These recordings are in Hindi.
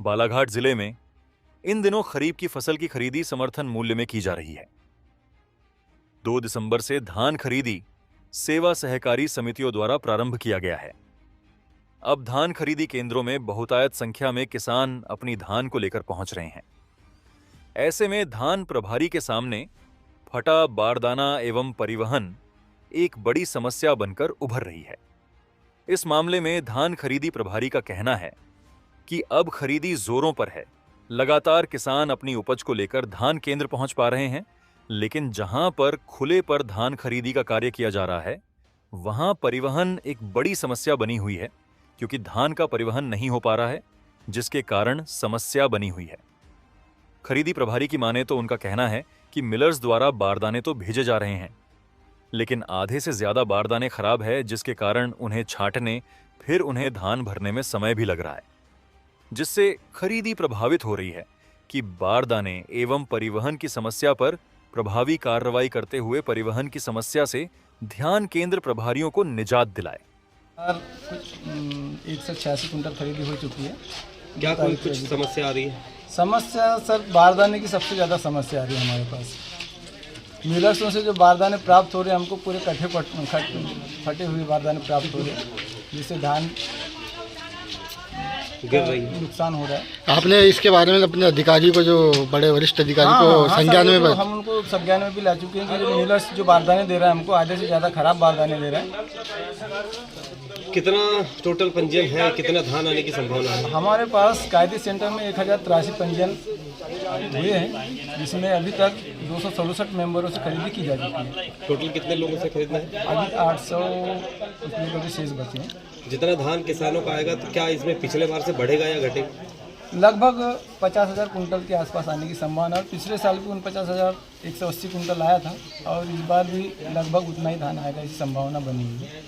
बालाघाट जिले में इन दिनों खरीफ की फसल की खरीदी समर्थन मूल्य में की जा रही है। 2 दिसंबर से धान खरीदी सेवा सहकारी समितियों द्वारा प्रारंभ किया गया है। अब धान खरीदी केंद्रों में बहुतायत संख्या में किसान अपनी धान को लेकर पहुंच रहे हैं। ऐसे में धान प्रभारी के सामने फटा बारदाना एवं परिवहन एक बड़ी समस्या बनकर उभर रही है। इस मामले में धान खरीदी प्रभारी का कहना है कि अब खरीदी जोरों पर है। लगातार किसान अपनी उपज को लेकर धान केंद्र पहुंच पा रहे हैं, लेकिन जहां पर खुले पर धान खरीदी का कार्य किया जा रहा है, वहां परिवहन एक बड़ी समस्या बनी हुई है, क्योंकि धान का परिवहन नहीं हो पा रहा है, जिसके कारण समस्या बनी हुई है। खरीदी प्रभारी की माने तो उनका कहना है कि मिलर्स द्वारा बारदाने तो भेजे जा रहे हैं, लेकिन आधे से ज्यादा बारदाने खराब है, जिसके कारण उन्हें छांटने फिर उन्हें धान भरने में समय भी लग रहा है, जिससे खरीदी प्रभावित हो रही है कि बारदाने एवं परिवहन की समस्या पर प्रभावी कार्रवाई करते हुए परिवहन की समस्या से ध्यान केंद्र प्रभारियों को निजात दिलाए। कुछ 186 कुंटल खरीदी हो चुकी है। क्या कोई कुछ समस्या आ रही है? समस्या सर बारदाने की सबसे ज़्यादा समस्या आ रही है हमारे पास। मिलर्सों से जो बारदाने प्राप्त हो रहे हैं, हमको पूरे फटे हुए बारदाने प्राप्त हो रहे हैं, जिससे धान गिर रही है, नुकसान हो रहा है। आपने इसके बारे में अपने अधिकारी को, जो बड़े वरिष्ठ अधिकारी को संज्ञान में हम उनको संज्ञान में भी ला चुके हैं कि जो मिलर्स जो बारदाने दे रहा है हमको आधे से ज़्यादा खराब बारदाने दे रहा है। कितना टोटल पंजीयन है, कितना धान आने की संभावना है? हमारे पास कायदे सेंटर में 1083 पंजीयन हुए हैं, जिसमें अभी तक 267 मेंबरों से खरीदी की जा चुकी है। टोटल कितने लोगों से खरीदना है? अभी 800 उसमें कभी शेष बचे हैं। जितना धान किसानों का आएगा तो क्या इसमें पिछले बार से बढ़ेगा या घटेगा? लगभग 50,000 कुंटल के आसपास आने की संभावना है। पिछले साल भी 49,180 कुंटल आया था और इस बार भी लगभग उतना ही धान आएगा, ऐसी संभावना बनी हुई है।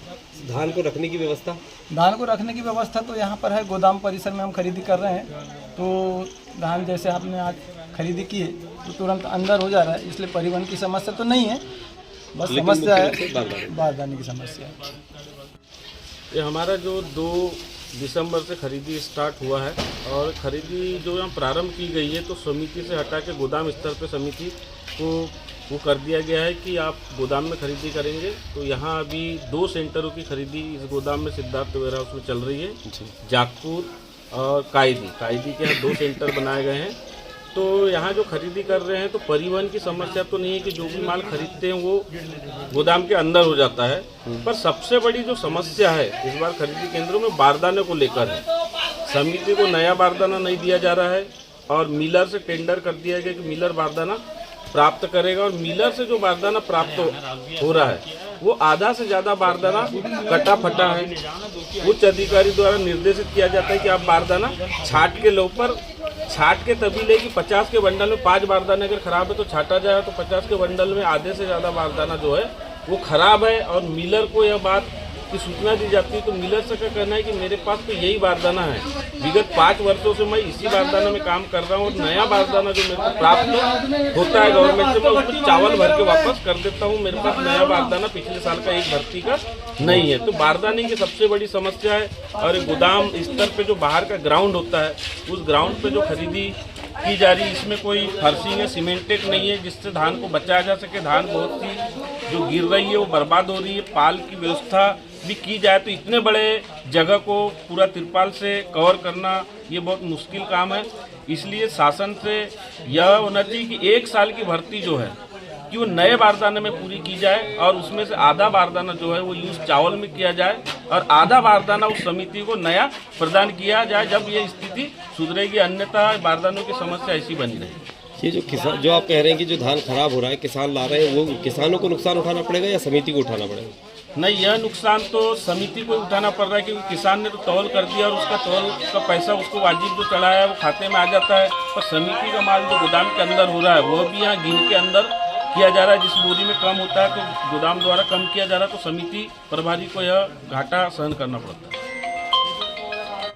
धान को रखने की व्यवस्था? धान को रखने की व्यवस्था तो यहाँ पर है, गोदाम परिसर में हम खरीदी कर रहे हैं। तो धान जैसे आपने आज खरीदी की है तो तुरंत अंदर हो जा रहा है, इसलिए परिवहन की समस्या तो नहीं है, बस समस्या है बारदाने की समस्या। ये हमारा जो 2 दिसंबर से खरीदी स्टार्ट हुआ है और खरीदी जो यहाँ प्रारंभ की गई है, तो समिति से हटा के गोदाम स्तर पे समिति को वो कर दिया गया है कि आप गोदाम में खरीदी करेंगे। तो यहाँ अभी 2 सेंटरों की खरीदी इस गोदाम में सिद्धार्थ वेयर हाउस में चल रही है, जागपुर और कायदी के यहाँ 2 सेंटर बनाए गए हैं। तो यहाँ जो खरीदी कर रहे हैं तो परिवहन की समस्या तो नहीं है कि जो भी माल खरीदते हैं वो गोदाम के अंदर हो जाता है, पर सबसे बड़ी जो समस्या है इस बार खरीदी केंद्रों में बारदाने को लेकर है। समिति को नया बारदाना नहीं दिया जा रहा है और मिलर से टेंडर कर दिया गया कि मिलर बारदाना प्राप्त करेगा, और मिलर से जो बारदाना प्राप्त हो रहा है वो आधा से ज़्यादा बारदाना कटा फटा है। उच्च अधिकारी द्वारा निर्देशित किया जाता है कि आप बारदाना छाट के लो, पर छाट के तभी ले कि 50 के बंडल में 5 बारदाने अगर खराब है तो छाटा जाए, तो 50 के बंडल में आधे से ज़्यादा बारदाना जो है वो खराब है। और मिलर को यह बात की सूचना दी जाती है तो मिलर से क्या कहना है कि मेरे पास तो यही बारदाना है, विगत 5 वर्षों से मैं इसी बारदाना में काम कर रहा हूँ और नया बारदाना जो मेरे को प्राप्त होता है गवर्नमेंट से, मैं उसमें चावल भर के वापस कर देता हूँ। मेरे पास नया बारदाना पिछले साल का एक भर्ती का नहीं है। तो बारदाने की सबसे बड़ी समस्या है। और गोदाम स्तर पे जो बाहर का ग्राउंड होता है, उस ग्राउंड पे जो खरीदी की जा रही है, इसमें कोई फर्शिंग है, सीमेंटेड नहीं है, जिससे धान को बचाया जा सके। धान बहुत सी जो गिर रही है वो बर्बाद हो रही है। पाल की व्यवस्था भी की जाए तो इतने बड़े जगह को पूरा तिरपाल से कवर करना ये बहुत मुश्किल काम है। इसलिए शासन से यह होना चाहिए कि 1 साल की भर्ती जो है कि वो नए बारदाने में पूरी की जाए और उसमें से आधा बारदाना जो है वो यूज चावल में किया जाए और आधा बारदाना उस समिति को नया प्रदान किया जाए जब ये स्थिति सुधरेगी, अन्यथा बारदानों की समस्या ऐसी बनी रहेगी। ये जो किसान जो आप कह रहे हैं कि जो धान खराब हो रहा है किसान ला रहे हैं, वो किसानों को नुकसान उठाना पड़ेगा या समिति को उठाना पड़ेगा? नहीं, यह नुकसान तो समिति को उठाना पड़ रहा है, क्योंकि किसान ने तो तौल कर दिया और उसका तौल का पैसा उसको वाजिब जो चढ़ाया है वो खाते में आ जाता है। पर समिति का माल जो गोदाम के अंदर हो रहा है वो भी यहाँ गिन के अंदर किया जा रहा है। जिस बोरी में कम होता है तो गोदाम द्वारा कम किया जा रहा है, तो समिति प्रभारी को यह घाटा सहन करना पड़ता है।